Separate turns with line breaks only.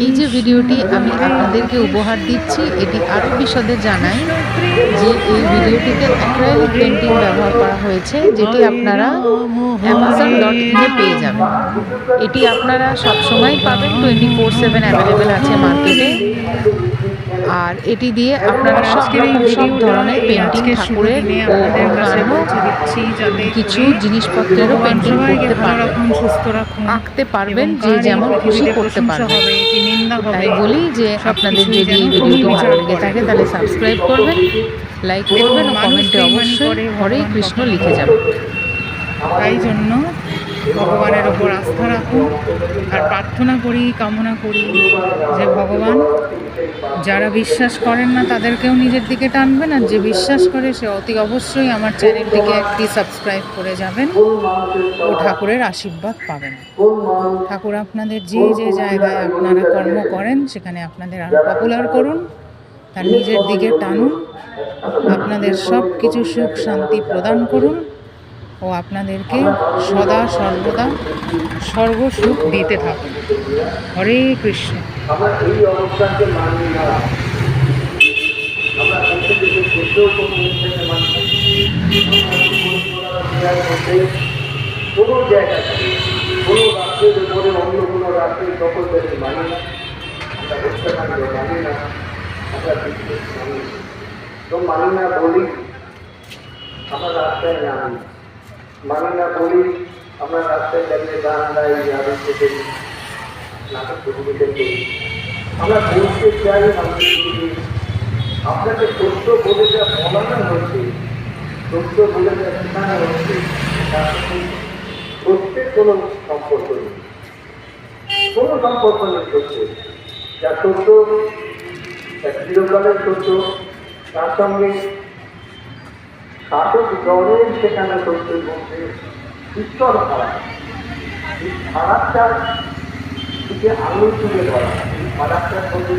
এই যে ভিডিওটি আমি আপনাদেরকে উপহার দিচ্ছি, এটি আরও বিশদে জানাই যে এই ভিডিওটিতে অ্যাক্রিলিক পেন্টিং ব্যবহার করা হয়েছে, যেটি আপনারা amazon.in-এ পেয়ে যাবেন। এটি আপনারা সবসময় পাবেন, 24/7 অ্যাভেলেবেল আছে মার্কেটে। আর এটি দিয়ে আপনারা সব ধরনের পেন্টিং, ঠাকুরের ও অন্যান্য কিছু জিনিসপত্রেরও পেন্টিং করতে পারবেন, আঁকতে পারবেন, যে যেমন খুশি করতে পারবেন। তাই বলি যে আপনাদের যদি এই ভিডিওটি ভালো লেগে থাকে তাহলে সাবস্ক্রাইব করবেন, লাইক করবেন ও কমেন্টে অবশ্যই হরে কৃষ্ণ লিখে যাবেন।
তাই জন্য ভগবানের ওপর আস্থা রাখুন আর প্রার্থনা করি, কামনা করি যে ভগবান যারা বিশ্বাস করেন না তাদেরকেও নিজের দিকে টানবেন, আর যে বিশ্বাস করে সে অতি অবশ্যই আমার চ্যানেলটিকে একটি সাবস্ক্রাইব করে যাবেন ও ঠাকুরের আশীর্বাদ পাবেন। ঠাকুর আপনাদের যে যে জায়গায় আপনারা কর্ম করেন সেখানে আপনাদের আরও পপুলার করুন, তার নিজের দিকে টানুন, আপনাদের সব কিছু সুখ শান্তি প্রদান করুন ও আপনাদেরকে সদা সর্বদা সর্বসুখ দিতে থাকুন। হরে কৃষ্ণ।
কোনো জায়গা কোনো রাষ্ট্রের উপরে অন্য কোনো রাষ্ট্রের দখল করে মানি না, আমরা বুঝতে পারি মানি না, আমরা মানি তো মানি না বলি আমরা রাস্তায় নামি, মানি না বলি আমরা রাস্তায় দাঁড়িয়ে গান গাই, আবৃত্তি করি, নাটক প্রতিযোগিতা করি। আমরা বলতে চাই আপনাকে সত্য বলে যা বলানো হচ্ছে, সত্য বলে যা শেখানো হচ্ছে, তার প্রত্যেক কোনো সম্পর্ক নেই, কোনো সম্পর্ক নেই সত্য। যা সত্য চিরকালের সত্য, তার সঙ্গে শাসক দলের সেখানে সত্যের মধ্যে ঈশ্বর খারাপ, এই খারাপটার দিকে আঙুল তুলে ধরা, এই খারাপটার প্রতি